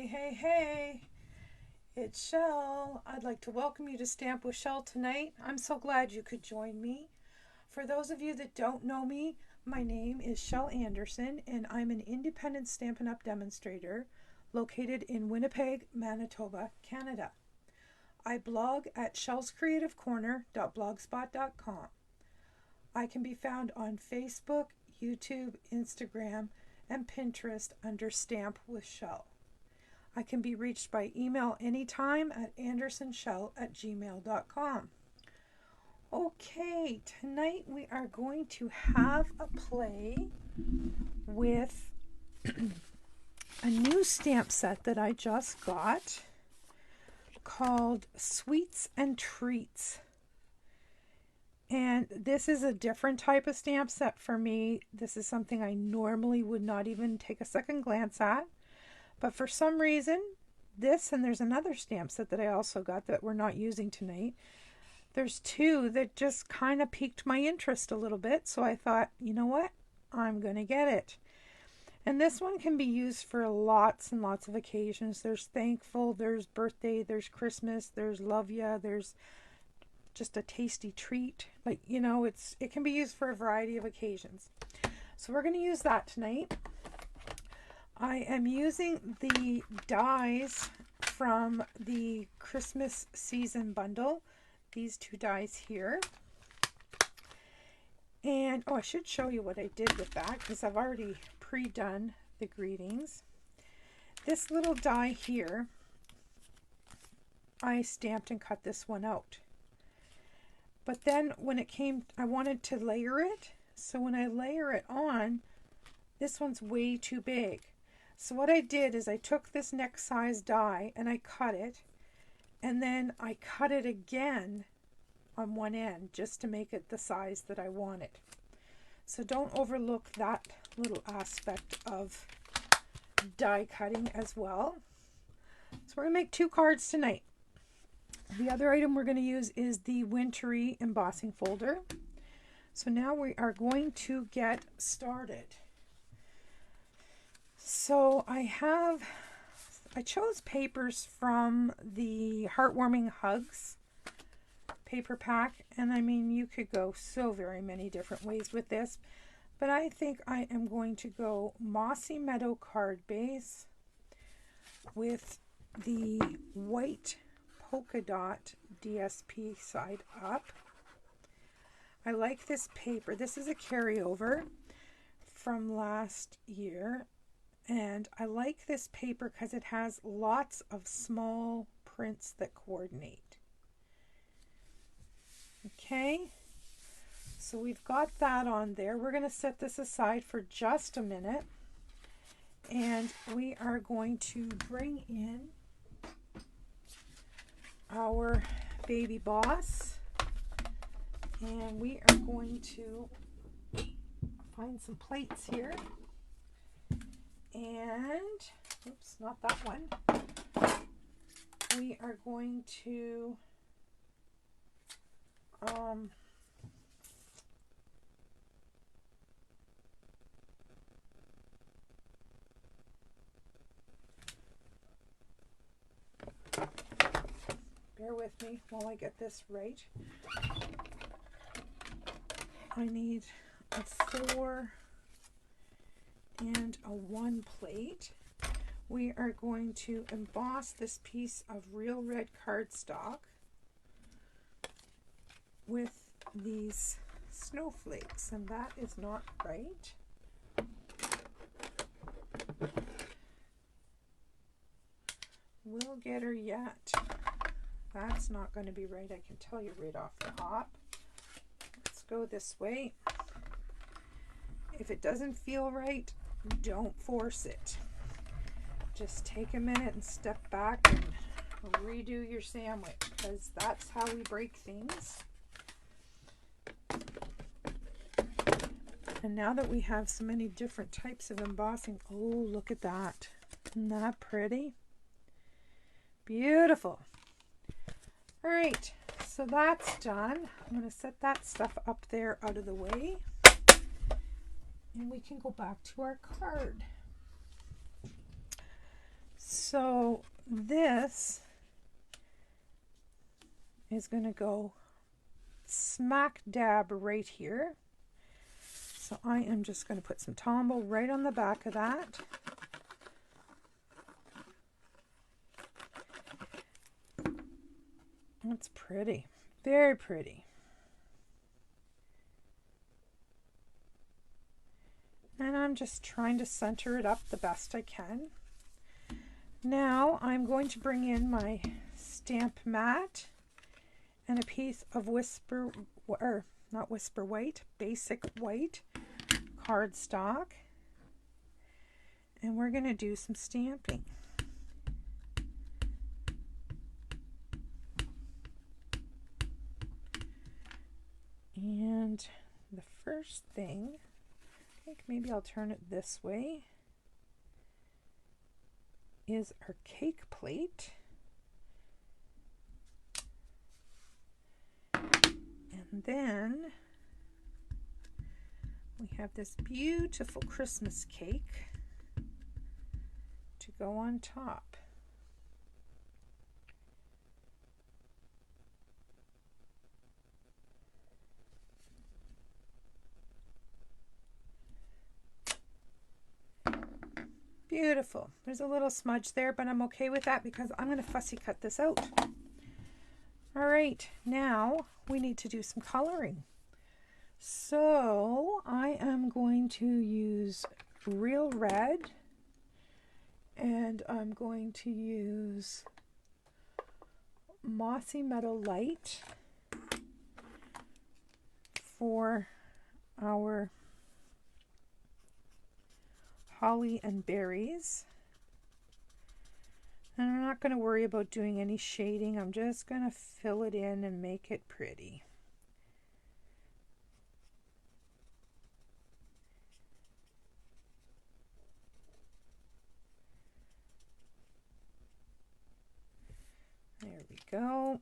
Hey, it's Shel. I'd like to welcome you to Stamp with Shel tonight. I'm so glad you could join me. For those of you that don't know me, my name is Shel Anderson and I'm an independent Stampin' Up! Demonstrator located in Winnipeg, Manitoba, Canada. I blog at shelscreativecorner.blogspot.com. I can be found on Facebook, YouTube, Instagram, and Pinterest under Stamp with Shel. I can be reached by email anytime at andersonshel@gmail.com. Okay, tonight we are going to have a play with a new stamp set that I just got called Sweets and Treats. And this is a different type of stamp set for me. This is something I normally would not even take a second glance at. But for some reason, this and there's another stamp set that I also got that we're not using tonight. There's two that just kind of piqued my interest a little bit. So I thought, you know what? I'm going to get it. And this one can be used for lots and lots of occasions. There's thankful, there's birthday, there's Christmas, there's love ya, there's just a tasty treat. Like, you know, it can be used for a variety of occasions. So we're going to use that tonight. I am using the dies from the Christmas season bundle. These two dies here. And, I should show you what I did with that because I've already pre-done the greetings. This little die here, I stamped and cut this one out. But then when it came, I wanted to layer it. So when I layer it on, this one's way too big. So what I did is I took this next size die and I cut it. And then I cut it again on one end just to make it the size that I wanted. So don't overlook that little aspect of die cutting as well. So we're going to make two cards tonight. The other item we're going to use is the wintry embossing folder. So now we are going to get started. So I chose papers from the Heartwarming Hugs paper pack. And I mean, you could go so very many different ways with this. But I think I am going to go Mossy Meadow card base with the white polka dot DSP side up. I like this paper. This is a carryover from last year, and I like this paper because it has lots of small prints that coordinate. Okay, so we've got that on there. We're going to set this aside for just a minute, and we are going to bring in our baby boss, and we are going to find some plates here, and oops, not that one. We are going to bear with me while I get this right. I need a 4 and a 1 plate. We are going to emboss this piece of real red cardstock with these snowflakes, and that is not right. We'll get her yet. That's not going to be right, I can tell you right off the hop. Let's go this way. If it doesn't feel right, don't force it. Just take a minute and step back and redo your sandwich, because that's how we break things. And now that we have so many different types of embossing, oh, look at that. Isn't that pretty? Beautiful. All right, so that's done. I'm going to set that stuff up there out of the way, and we can go back to our card. So this is going to go smack dab right here. So I am just going to put some Tombow right on the back of that. That's pretty, very pretty. And I'm just trying to center it up the best I can. Now I'm going to bring in my stamp mat and a piece of Whisper, or not Whisper White, Basic White cardstock. And we're going to do some stamping. And the first thing, I think maybe I'll turn it this way, is our cake plate. And then we have this beautiful Christmas cake to go on top. Beautiful. There's a little smudge there, but I'm okay with that because I'm going to fussy cut this out. All right, now we need to do some coloring. So I am going to use Real Red, and I'm going to use Mossy Meadow Light for our holly and berries. And I'm not going to worry about doing any shading. I'm just going to fill it in and make it pretty. There we go.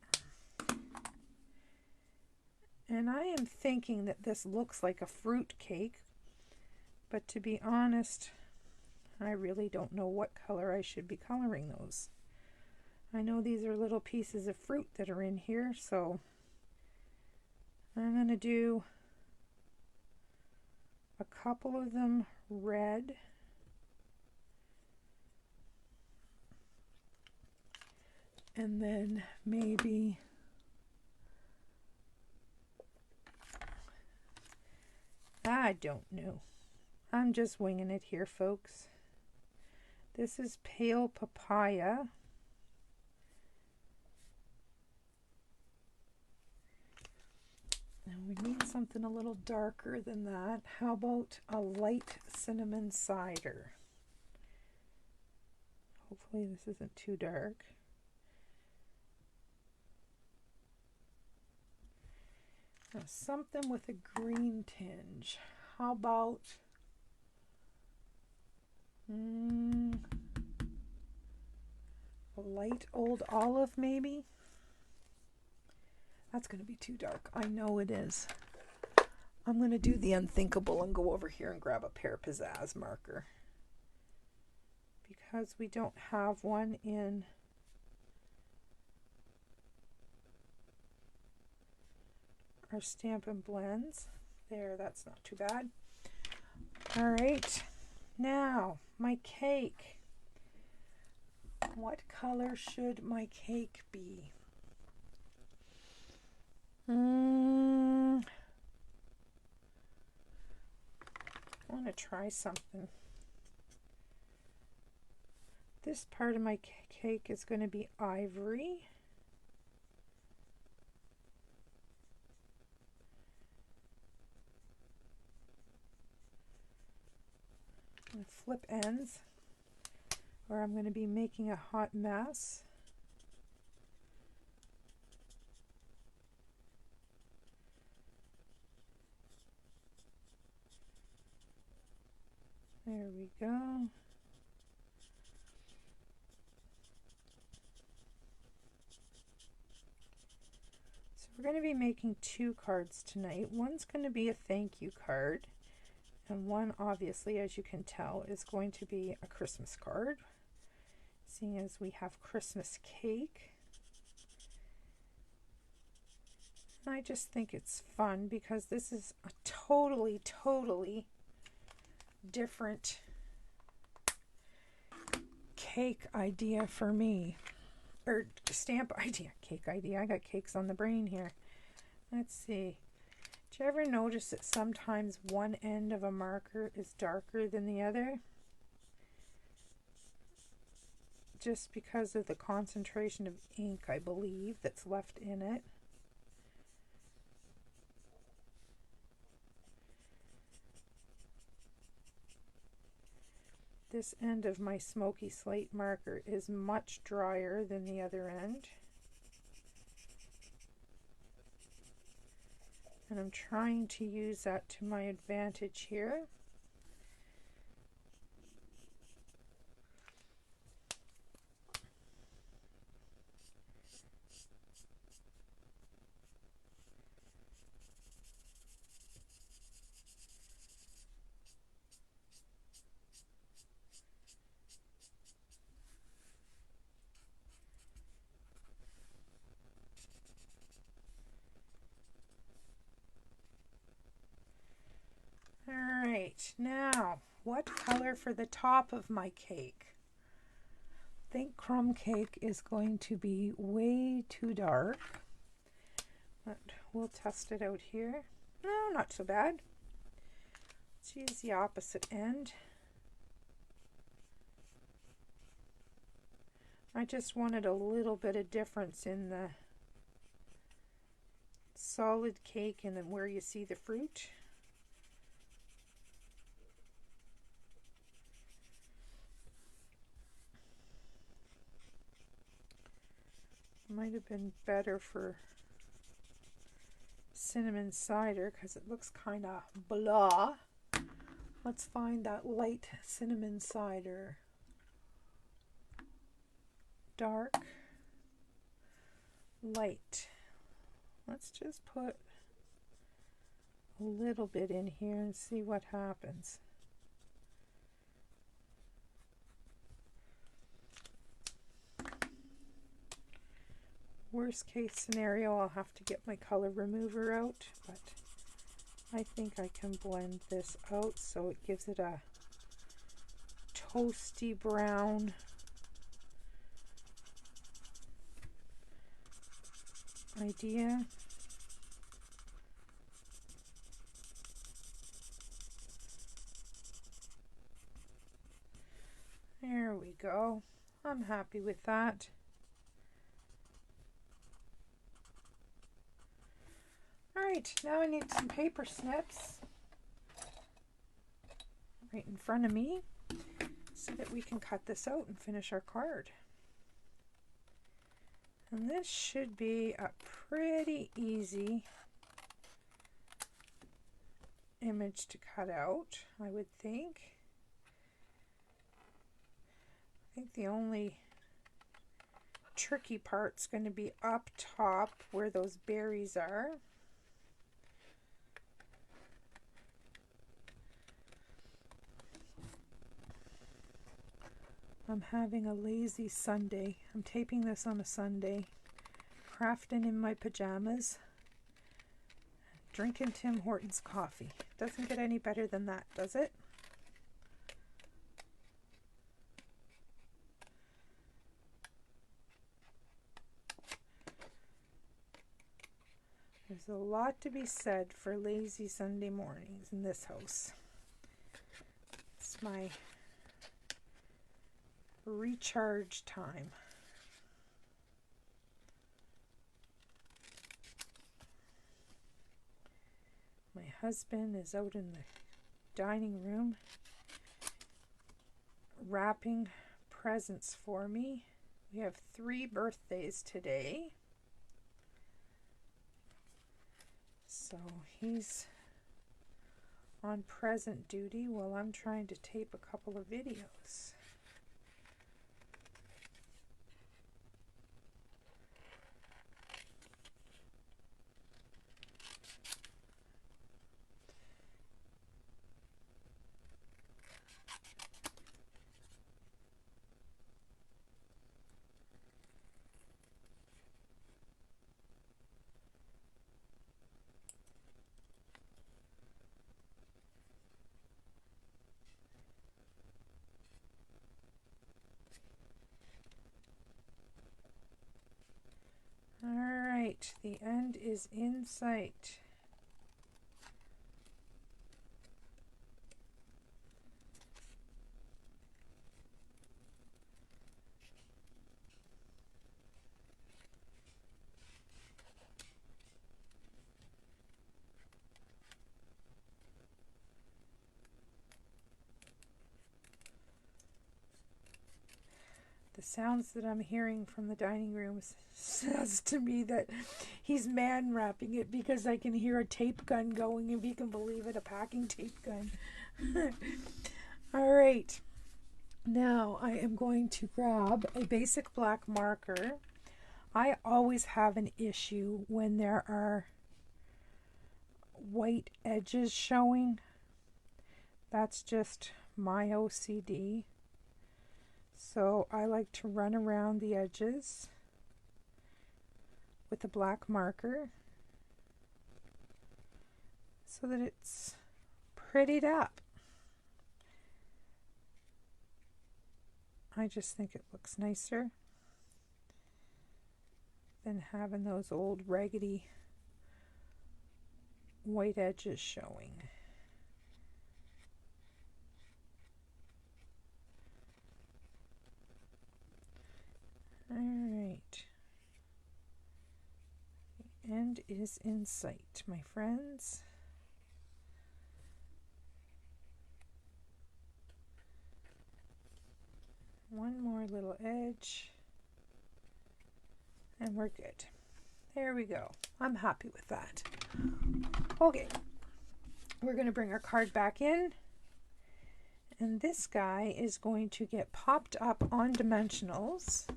And I am thinking that this looks like a fruit cake, but to be honest, I really don't know what color I should be coloring those. I know these are little pieces of fruit that are in here, so I'm going to do a couple of them red. And then maybe I don't know. I'm just winging it here, folks. This is Pale Papaya. And we need something a little darker than that. How about a light cinnamon cider? Hopefully this isn't too dark. Now something with a green tinge. How about a light old olive maybe? That's going to be too dark. I know it is. I'm going to do the unthinkable and go over here and grab a pear pizzazz marker. Because we don't have one in our Stampin' Blends. There, that's not too bad. All right, now my cake. What color should my cake be? I want to try something. This part of my cake is going to be ivory. I'm going to flip ends, or I'm going to be making a hot mess. There we go. So we're going to be making two cards tonight. One's going to be a thank you card, and one, obviously, as you can tell, is going to be a Christmas card. seeing as we have Christmas cake. I just think it's fun because this is a totally different cake idea for me. Or stamp idea. Cake idea. I got cakes on the brain here. Let's see. Do you ever notice that sometimes one end of a marker is darker than the other? Just because of the concentration of ink, I believe, that's left in it. This end of my smoky slate marker is much drier than the other end. And I'm trying to use that to my advantage here. Alright, now what color for the top of my cake? I think crumb cake is going to be way too dark, but we'll test it out here. No, not so bad. Let's use the opposite end. I just wanted a little bit of difference in the solid cake and then where you see the fruit. Might have been better for cinnamon cider because it looks kind of blah. Let's find that light cinnamon cider. Dark, light. Let's just put a little bit in here and see what happens. Worst case scenario, I'll have to get my color remover out, but I think I can blend this out so it gives it a toasty brown idea. There we go. I'm happy with that. Alright, now I need some paper snips right in front of me so that we can cut this out and finish our card. And this should be a pretty easy image to cut out, I would think. I think the only tricky part's going to be up top where those berries are. I'm having a lazy Sunday. I'm taping this on a Sunday, crafting in my pajamas, drinking Tim Hortons coffee. Doesn't get any better than that, does it? There's a lot to be said for lazy Sunday mornings in this house. It's my recharge time. My husband is out in the dining room wrapping presents for me. We have 3 birthdays today. So he's on present duty while I'm trying to tape a couple of videos. the end is in sight. The sounds that I'm hearing from the dining room says to me that he's man wrapping it, because I can hear a tape gun going, if you can believe it, a packing tape gun. All right, now I am going to grab a basic black marker. I always have an issue when there are white edges showing. That's just my OCD. So I like to run around the edges with a black marker so that it's prettied up. I just think it looks nicer than having those old raggedy white edges showing. All right. The end is in sight, my friends. One more little edge and we're good. There we go. I'm happy with that. Okay, we're going to bring our card back in, and this guy is going to get popped up on dimensionals.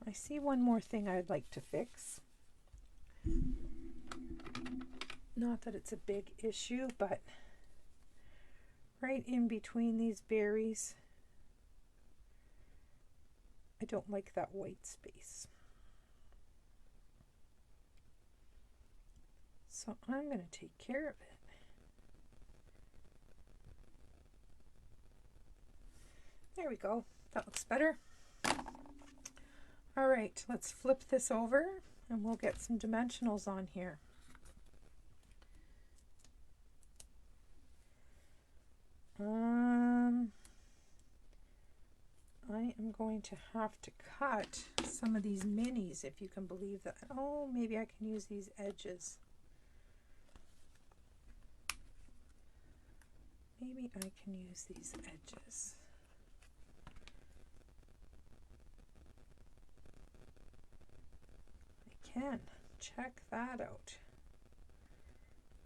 I see one more thing I'd like to fix. Not that it's a big issue, but right in between these berries, I don't like that white space. So I'm going to take care of it. There we go. That looks better. All right, let's flip this over and we'll get some dimensionals on here. I am going to have to cut some of these minis, if you can believe that. Oh, maybe I can use these edges. Maybe I can use these edges. I can. Check that out.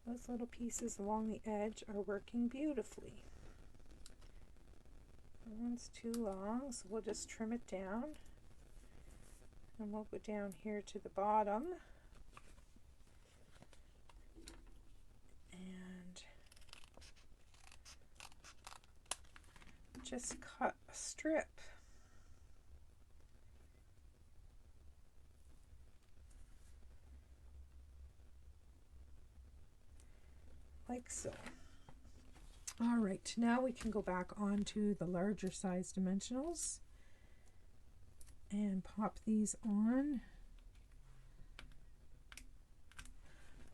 Those little pieces along the edge are working beautifully. That one's too long, so we'll just trim it down. And we'll go down here to the bottom. And just cut a strip. Like so. All right, now we can go back onto the larger size dimensionals and pop these on.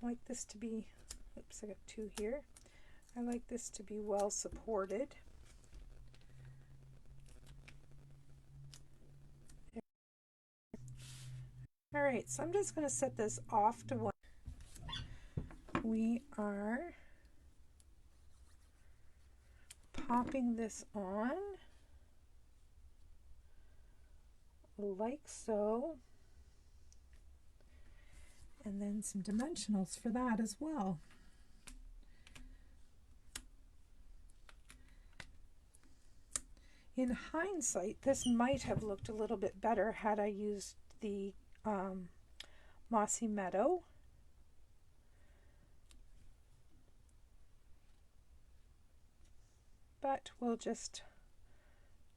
I like this to be, oops, I got two here. I like this to be well supported. All right, so I'm just going to set this off to one. We are popping this on like so, and then some dimensionals for that as well. In hindsight, this might have looked a little bit better had I used the Mossy Meadow. But we'll just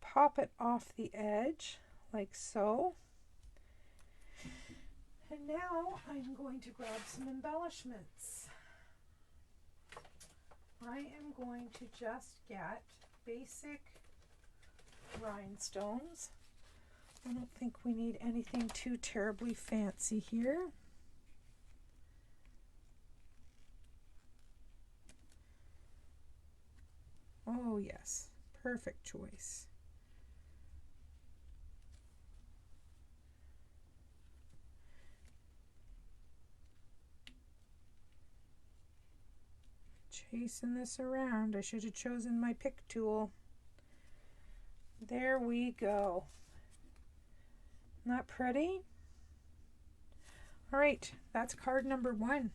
pop it off the edge like so. And now I'm going to grab some embellishments. I am going to just get basic rhinestones. I don't think we need anything too terribly fancy here. Oh yes, perfect choice. Chasing this around. I should have chosen my pick tool. There we go. Not pretty? All right, that's card number 1.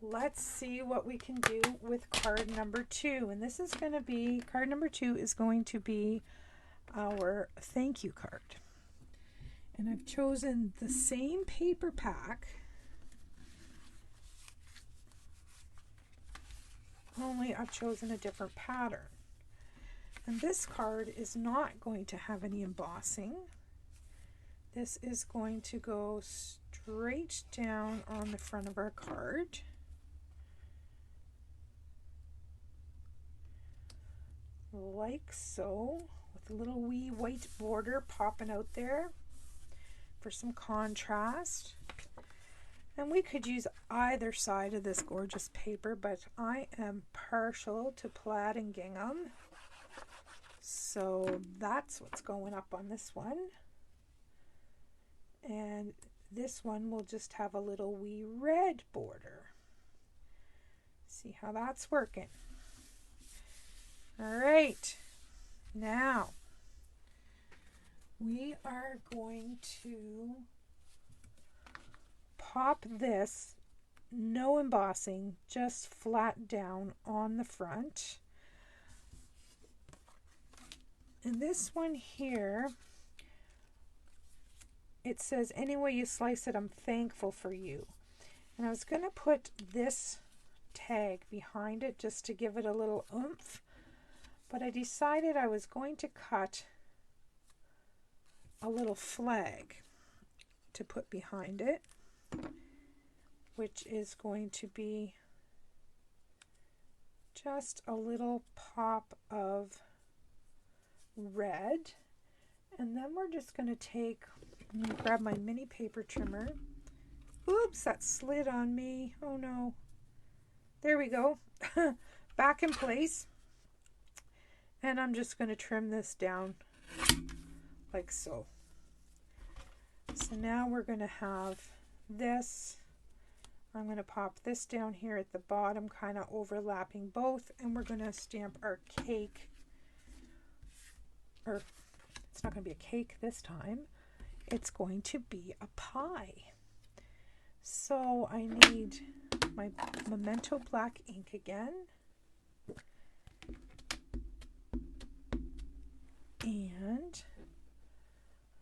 Let's see what we can do with card number 2. And this is going to be, card number 2 is going to be our thank you card. And I've chosen the same paper pack, only I've chosen a different pattern. And this card is not going to have any embossing. This is going to go straight down on the front of our card. Like so, with a little wee white border popping out there for some contrast. And we could use either side of this gorgeous paper, but I am partial to plaid and gingham. So that's what's going up on this one. And this one will just have a little wee red border. See how that's working. All right, now we are going to pop this, no embossing, just flat down on the front. And this one here, it says, any way you slice it, I'm thankful for you. And I was going to put this tag behind it just to give it a little oomph, but I decided I was going to cut a little flag to put behind it, which is going to be just a little pop of red. And then we're just going to take, I'm going to grab my mini paper trimmer. Oops, that slid on me. Oh no. There we go. Back in place. And I'm just going to trim this down like so. So now we're going to have this. I'm going to pop this down here at the bottom, kind of overlapping both, and we're going to stamp our cake. Or it's not going to be a cake this time. It's going to be a pie. So I need my Memento black ink again. And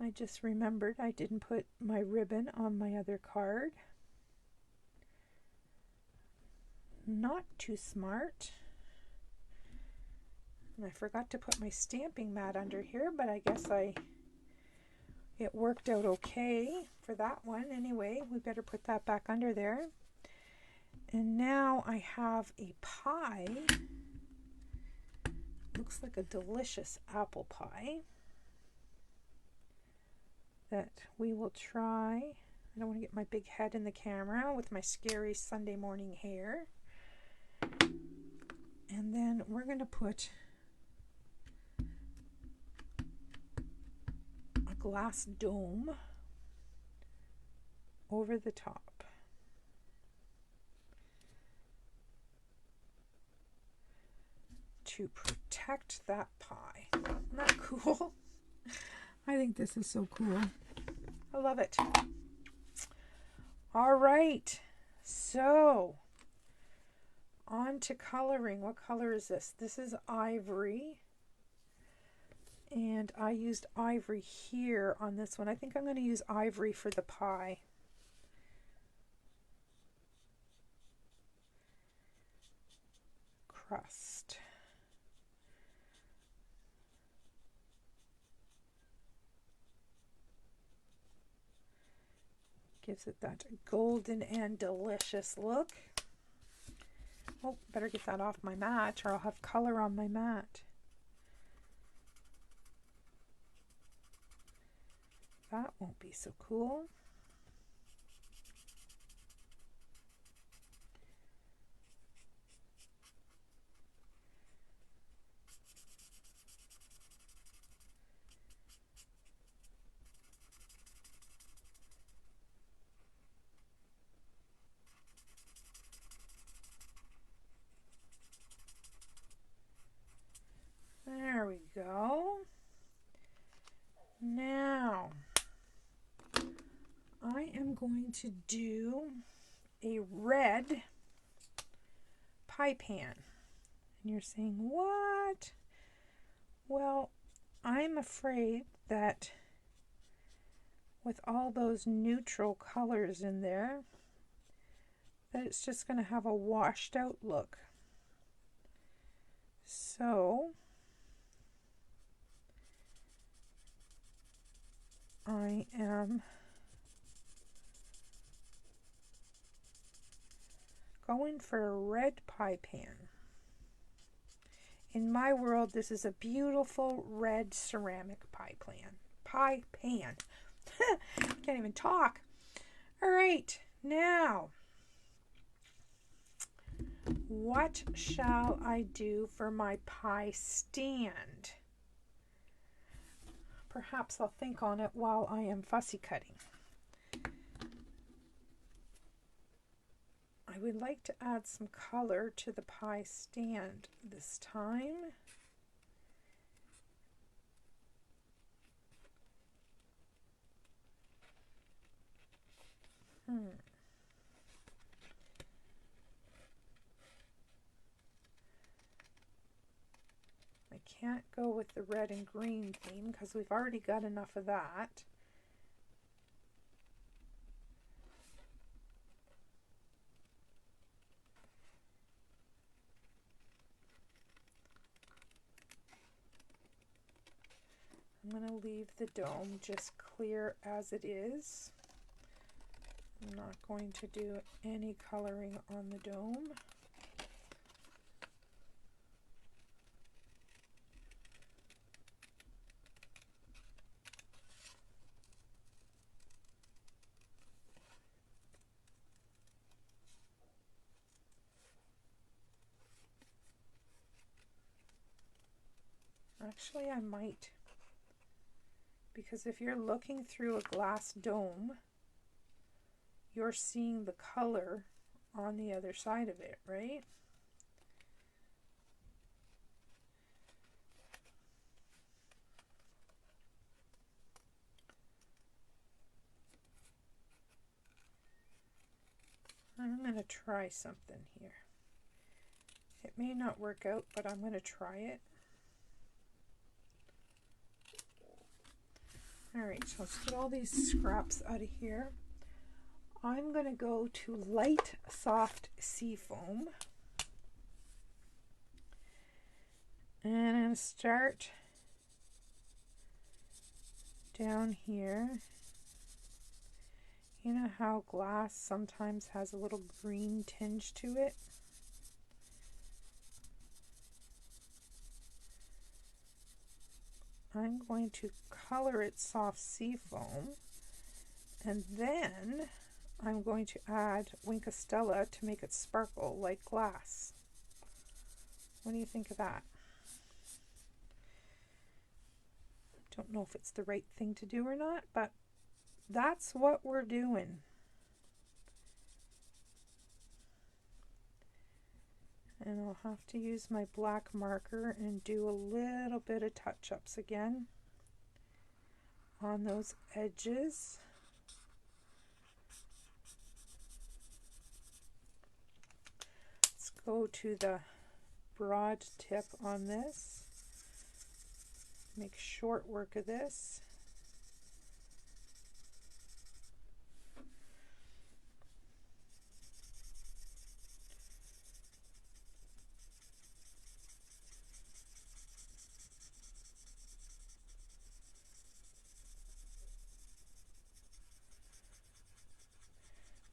I just remembered I didn't put my ribbon on my other card. Not too smart. And I forgot to put my stamping mat under here, but I guess it worked out okay for that one. Anyway, we better put that back under there. And now I have a pie. Looks like a delicious apple pie that we will try. I don't want to get my big head in the camera with my scary Sunday morning hair. And then we're going to put a glass dome over the top. To protect that pie. Isn't that cool? I think this is so cool. I love it. All right, so on to coloring. What color is this? This is ivory. And I used ivory here on this one. I think I'm going to use ivory for the pie. Crust. Gives it that golden and delicious look. Oh, better get that off my mat or I'll have color on my mat. That won't be so cool. There we go. Now, I am going to do a red pie pan. And you're saying, what? Well, I'm afraid that with all those neutral colors in there, that it's just going to have a washed out look. So I am going for a red pie pan. In my world, this is a beautiful red ceramic pie pan. Pie pan. Can't even talk. All right, now, what shall I do for my pie stand? Perhaps I'll think on it while I am fussy cutting. I would like to add some color to the pie stand this time. I can't go with the red and green theme because we've already got enough of that. I'm going to leave the dome just clear as it is. I'm not going to do any coloring on the dome. Actually, I might, because if you're looking through a glass dome, you're seeing the color on the other side of it, right? I'm going to try something here. It may not work out, but I'm going to try it. Alright, so let's get all these scraps out of here. I'm going to go to light soft seafoam. And I'm going to start down here. You know how glass sometimes has a little green tinge to it? I'm going to color it soft seafoam, and then I'm going to add Wink Stella to make it sparkle like glass. What do you think of that? Don't know if it's the right thing to do or not, but that's what we're doing. And I'll have to use my black marker and do a little bit of touch-ups again on those edges. Let's go to the broad tip on this. Make short work of this.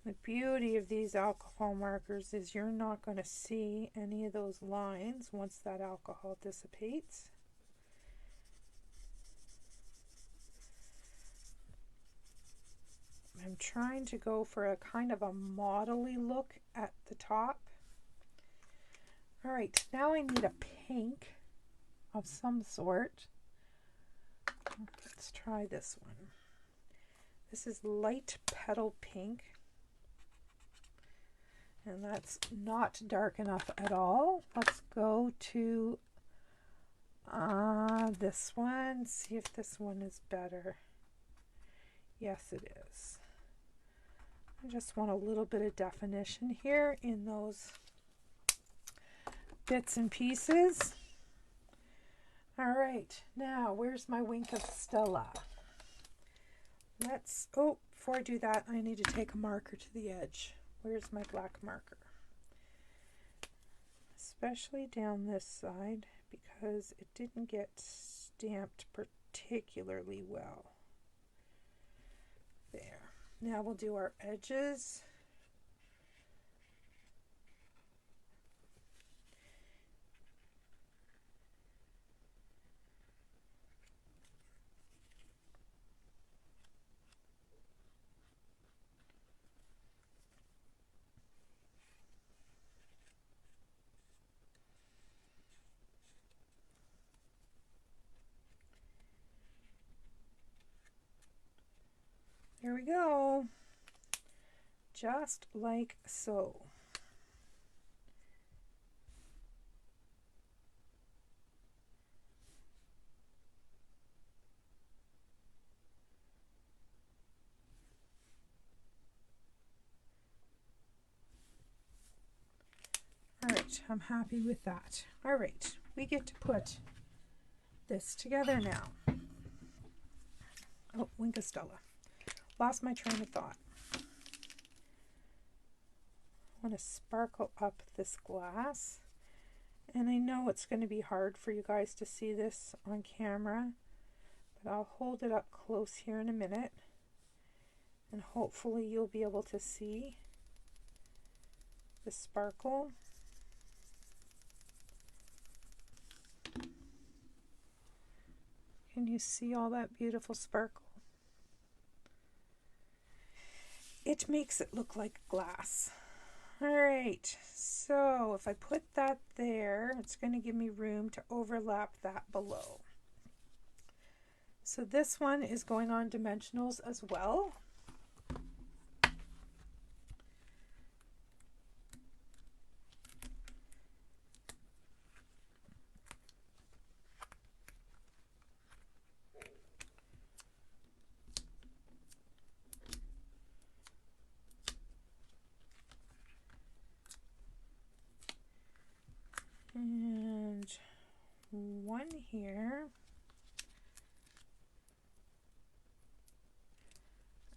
The beauty of these alcohol markers is you're not going to see any of those lines once that alcohol dissipates. I'm trying to go for a kind of a model-y look at the top. All right, now I need a pink of some sort. Let's try this one. This is light petal pink. And that's not dark enough at all. Let's go to this one. See if this one is better. Yes, it is. I just want a little bit of definition here in those bits and pieces. All right, now where's my wink of Stella? Before I do that, I need to take a marker to the edge. Where's my black marker? Especially down this side because it didn't get stamped particularly well. There. Now we'll do our edges. There we go. Just like so. All right, I'm happy with that. All right, we get to put this together now. Oh, wink of Stella. Lost my train of thought. I want to sparkle up this glass. And I know it's going to be hard for you guys to see this on camera, but I'll hold it up close here in a minute. And hopefully you'll be able to see the sparkle. Can you see all that beautiful sparkle? It makes it look like glass. All right, so if I put that there, it's going to give me room to overlap that below. So this one is going on dimensionals as well. And one here,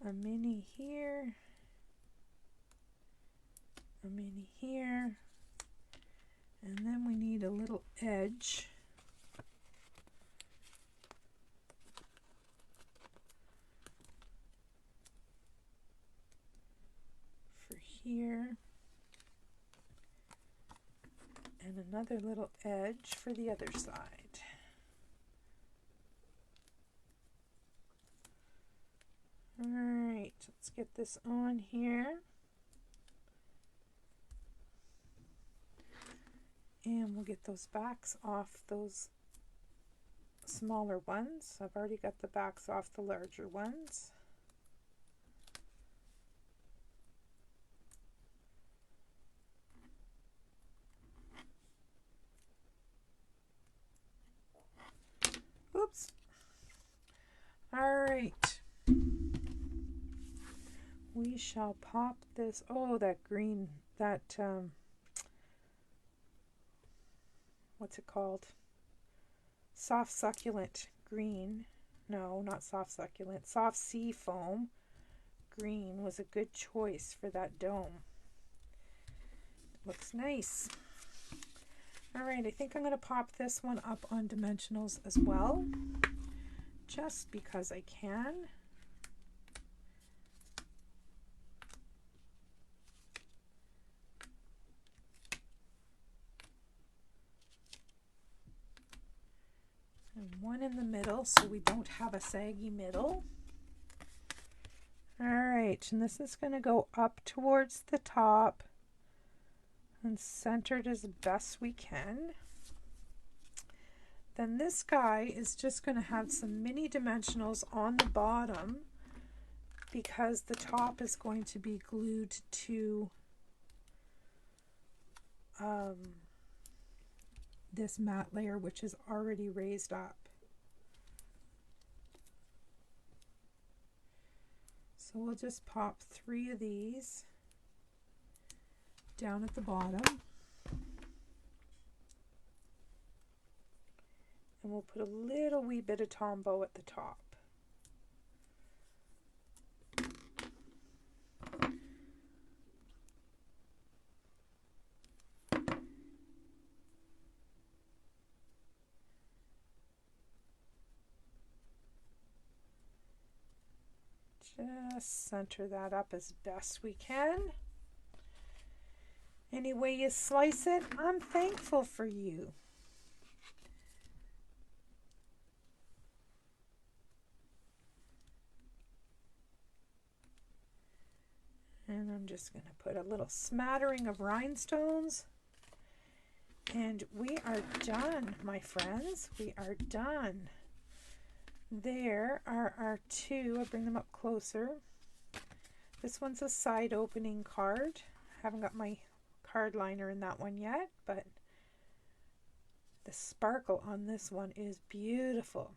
a mini here, a mini here, and then we need a little edge for here. And another little edge for the other side. All right, let's get this on here. And we'll get those backs off those smaller ones. I've already got the backs off the larger ones. Oops. All right. We shall pop this. Oh, that green, that, what's it called? Soft succulent green. No, not soft succulent. Soft sea foam green was a good choice for that dome. Looks nice. All right, I think I'm going to pop this one up on dimensionals as well, just because I can. And one in the middle so we don't have a saggy middle. All right, and this is going to go up towards the top and centered as best we can. Then this guy is just going to have some mini dimensionals on the bottom because the top is going to be glued to this matte layer, which is already raised up. So we'll just pop 3 of these down at the bottom. And we'll put a little wee bit of Tombow at the top. Just center that up as best we can. Any way you slice it, I'm thankful for you. And I'm just going to put a little smattering of rhinestones. And we are done, my friends. We are done. There are our 2. I'll bring them up closer. This one's a side opening card. I haven't got my card liner in that one yet, but the sparkle on this one is beautiful.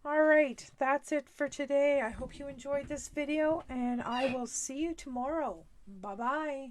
All right, that's it for today. I hope you enjoyed this video, and I will see you tomorrow. Bye-bye.